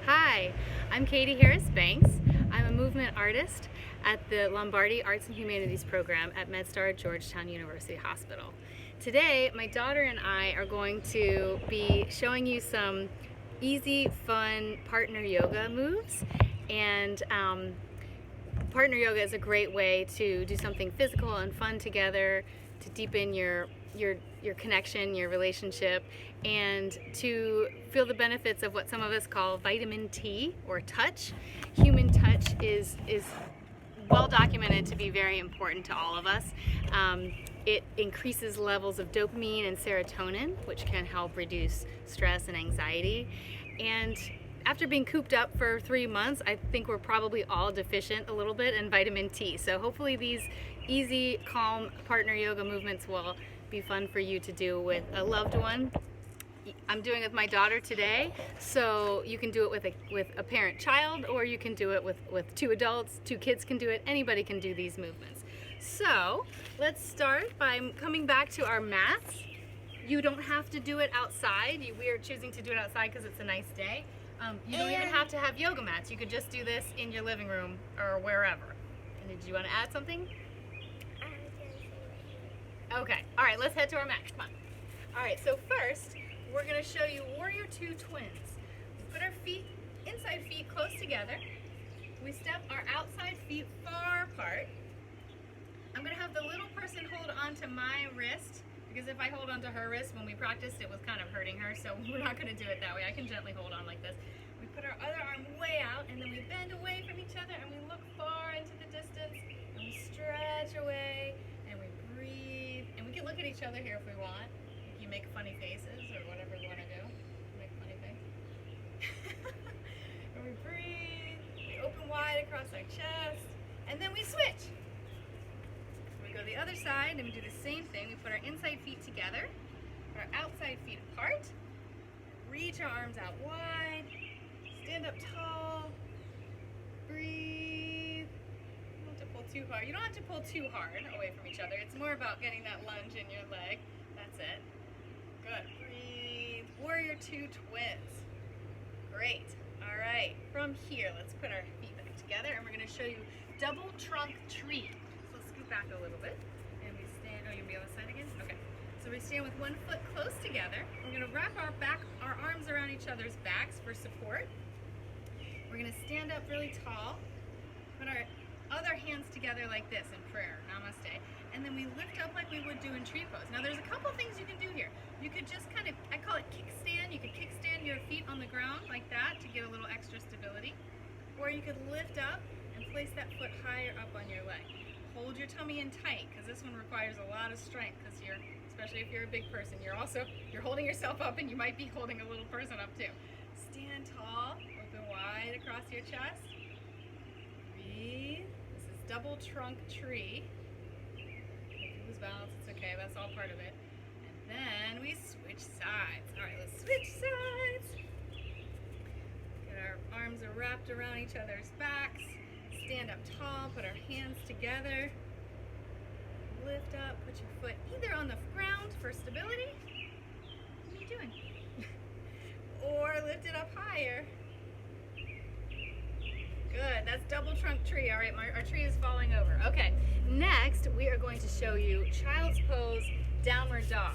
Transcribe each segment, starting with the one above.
Hi, I'm Katie Harris Banks. I'm a movement artist at the Lombardi Arts and Humanities program at MedStar at Georgetown University Hospital. Today, my daughter and I are going to be showing you some easy, fun partner yoga moves. And partner yoga is a great way to do something physical and fun together, to deepen your connection, your relationship, and to feel the benefits of what some of us call vitamin T or touch. Human touch is well documented to be very important to all of us. It increases levels of dopamine and serotonin, which can help reduce stress and anxiety. And after being cooped up for 3 months, I think we're probably all deficient a little bit in vitamin T. So hopefully these easy, calm partner yoga movements will be fun for you to do with a loved one. I'm doing it with my daughter today, so you can do it with a parent-child, or you can do it with two adults. Two kids can do it. Anybody can do these movements. So let's start by coming back to our mats. You don't have to do it outside. We are choosing to do it outside because it's a nice day. You don't even have to have yoga mats. You could just do this in your living room or wherever. And did you want to add something? Okay. All right, let's head to our mat. Come on. All right, so first, we're going to show you Warrior Two Twins. We put our inside feet close together. We step our outside feet far apart. I'm going to have the little person hold onto my wrist, because if I hold onto her wrist, when we practiced, it was kind of hurting her, so we're not going to do it that way. I can gently hold on like this. We put our other arm way out, and then we bend away from each other, and we look far into the distance, and we stretch away, and we breathe. And we can look at each other here if we want. You make funny faces, or whatever you want to do. Make a funny face. And we breathe, we open wide across our chest, and then we switch. Go the other side and we do the same thing. We put our inside feet together, put our outside feet apart, reach our arms out wide, stand up tall, breathe. You don't have to pull too hard. You don't have to pull too hard away from each other. It's more about getting that lunge in your leg. That's it. Good. Breathe. Warrior Two Twins. Great. All right. From here, let's put our feet back together and we're going to show you double trunk tree. Back a little bit, and we stand. Oh, you'll be on the side again? Okay. So we stand with one foot close together. We're going to wrap our arms around each other's backs for support. We're going to stand up really tall, put our other hands together like this in prayer, namaste, and then we lift up like we would do in tree pose. Now there's a couple things you can do here. You could just kind of, I call it kickstand. You could kickstand your feet on the ground like that to get a little extra stability, or you could lift up and place that foot higher up on your leg. Hold your tummy in tight, because this one requires a lot of strength, because especially if you're a big person, you're holding yourself up, and you might be holding a little person up too. Stand tall, open wide across your chest. Breathe. This is double trunk tree. If you lose balance, it's okay, that's all part of it. And then we switch sides. All right, let's switch sides. Get our arms are wrapped around each other's backs. Stand up tall, put our hands together, lift up, put your foot either on the ground for stability, what are you doing? Or lift it up higher. Good, that's double trunk tree. All right, our tree is falling over. Okay, next we are going to show you child's pose, downward dog.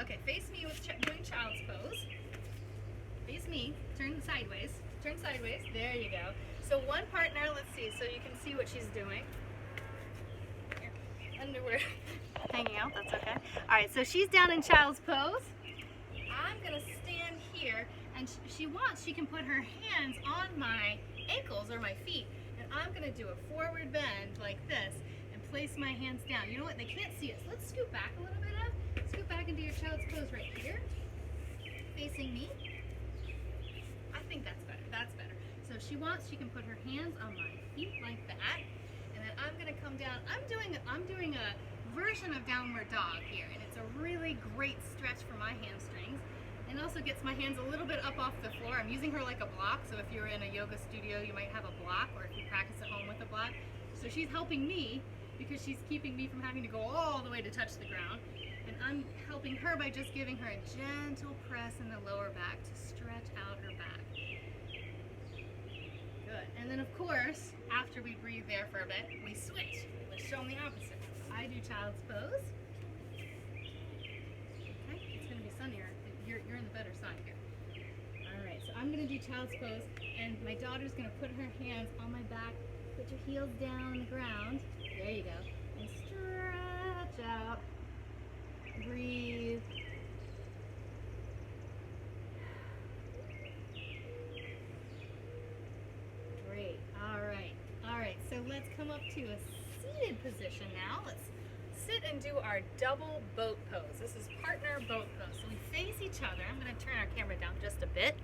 Okay, face me with doing child's pose. Face me, turn sideways, there you go. So one partner, let's see, so you can see what she's doing. Here, underwear hanging out, that's okay. All right, so she's down in child's pose. I'm gonna stand here, and she can put her hands on my ankles or my feet, and I'm gonna do a forward bend like this and place my hands down. You know what, they can't see us. Let's scoot back a little bit up. Scoot back into your child's pose right here, facing me. I think that's better, So if she wants, she can put her hands on my feet like that, and then I'm gonna come down. I'm doing a version of downward dog here, and it's a really great stretch for my hamstrings, and also gets my hands a little bit up off the floor. I'm using her like a block, so if you're in a yoga studio, you might have a block, or if you practice at home with a block. So she's helping me because she's keeping me from having to go all the way to touch the ground, and I'm helping her by just giving her a gentle press in the lower back to stretch out her back. then of course, after we breathe there for a bit, we switch. Let's show them the opposite. I do child's pose. Okay, it's gonna be sunnier. You're in the better side here. All right, so I'm gonna do child's pose, and my daughter's gonna put her hands on my back. Put your heels down on the ground. There you go. And stretch out. Breathe. Great. All right. All right. So let's come up to a seated position now. Let's sit and do our double boat pose. This is partner boat pose. So we face each other. I'm going to turn our camera down just a bit.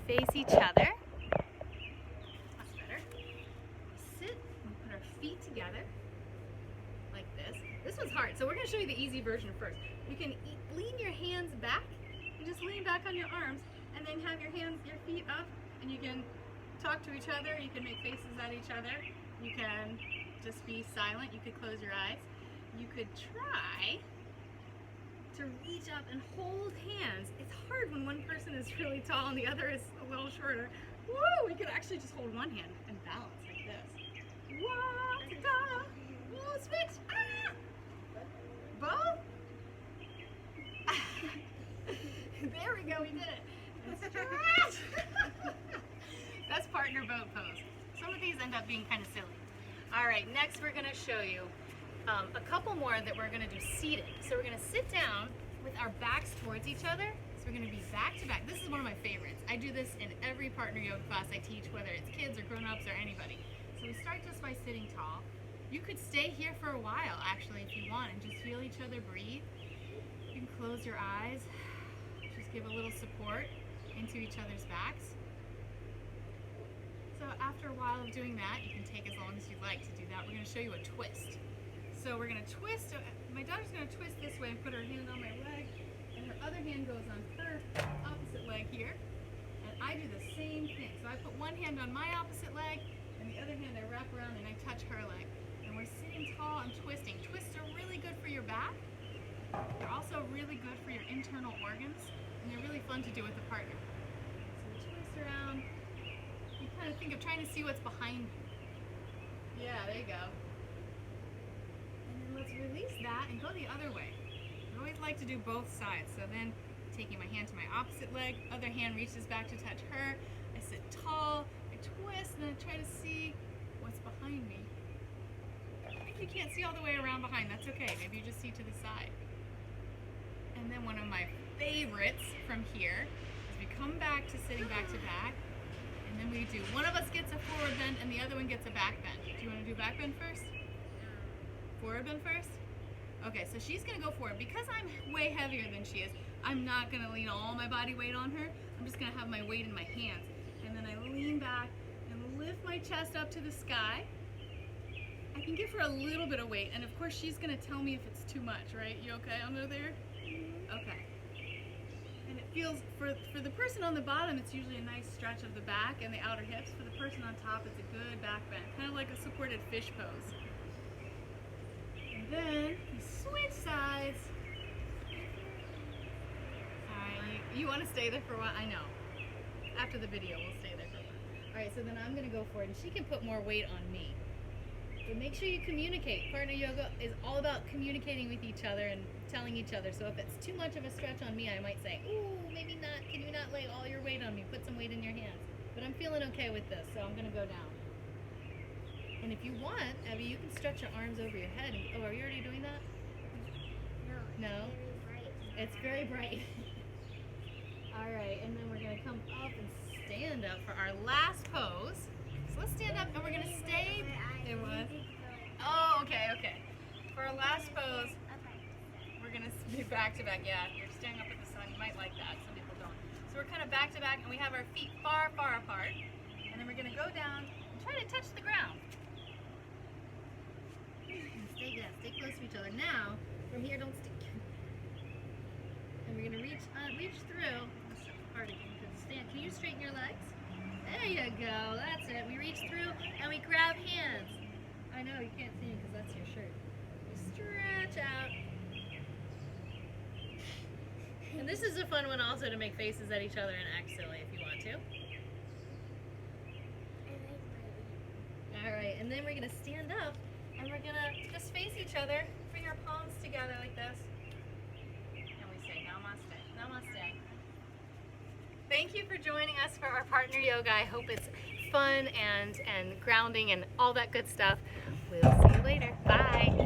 We face each other. That's better. We sit and put our feet together like this. This one's hard, so we're going to show you the easy version first. You can lean your hands back. You just lean back on your arms, and then have your feet up, and you can talk to each other. You can make faces at each other. You can just be silent. You could close your eyes. You could try to reach up and hold hands. It's hard when one person is really tall and the other is a little shorter. Woo! We could actually just hold one hand and balance like this. Whoa! Ta-da! Whoa! Switch! Ah! Both? There we go, we did it. And stretch! That's partner boat pose. Some of these end up being kind of silly. All right, next we're gonna show you a couple more that we're gonna do seated. So we're gonna sit down with our backs towards each other. So we're gonna be back to back. This is one of my favorites. I do this in every partner yoga class I teach, whether it's kids or grown-ups or anybody. So we start just by sitting tall. You could stay here for a while, actually, if you want, and just feel each other breathe. You can close your eyes. Just give a little support into each other's backs. So after a while of doing that, you can take as long as you'd like to do that. We're going to show you a twist. So we're going to twist. So my daughter's going to twist this way and put her hand on my leg, and her other hand goes on her opposite leg here. And I do the same thing. So I put one hand on my opposite leg, and the other hand I wrap around and I touch her leg. And we're sitting tall and twisting. Twists are really good for your back. They're also really good for your internal organs, and they're really fun to do with a partner. So we twist around. You kind of think of trying to see what's behind you. Yeah, there you go. And then let's release that and go the other way. I always like to do both sides. So then taking my hand to my opposite leg, other hand reaches back to touch her. I sit tall, I twist, and I try to see what's behind me. If you can't see all the way around behind, that's okay. Maybe you just see to the side. And then one of my favorites from here is we come back to sitting back to back. And then we do, one of us gets a forward bend and the other one gets a back bend. Do you want to do back bend first? Forward bend first? Okay, so she's going to go forward. Because I'm way heavier than she is, I'm not going to lean all my body weight on her. I'm just going to have my weight in my hands. And then I lean back and lift my chest up to the sky. I can give her a little bit of weight, and of course she's going to tell me if it's too much, right? You okay under there? Okay. And it feels, for the person on the bottom, it's usually a nice stretch of the back and the outer hips. For the person on top, it's a good back bend, kind of like a supported fish pose. And then you switch sides. Alright, you want to stay there for a while? I know. After the video, we'll stay there for a while. Alright, so then I'm going to go for it, and she can put more weight on me. But make sure you communicate. Partner yoga is all about communicating with each other and telling each other. So if it's too much of a stretch on me, I might say, ooh, maybe not. Can you not lay all your weight on me? Put some weight in your hands. But I'm feeling okay with this, so I'm going to go down. And if you want, Abby, you can stretch your arms over your head. Oh, are you already doing that? No. No? It's very bright. All right, and then we're going to come up and stand up for our last pose. So let's stand up and we're going to stay. It was? Oh, okay, okay. For our last pose, we're going to be back to back. Yeah, if you're staring up at the sun, you might like that. Some people don't. So we're kind of back to back, and we have our feet far, far apart. And then we're going to go down and try to touch the ground. And stay close to each other. Now, from here, don't stick. And we're going to reach through. Let's step apart again. Stand. Can you straighten your legs? There you go, that's it. We reach through and we grab hands. I know you can't see me because that's your shirt. We stretch out. And this is a fun one also to make faces at each other and act silly if you want to. All right, and then we're gonna stand up and we're gonna just face each other, bring our palms together like this. And we say namaste, namaste. Thank you for joining us for our partner yoga. I hope it's fun and grounding and all that good stuff. We'll see you later. Bye.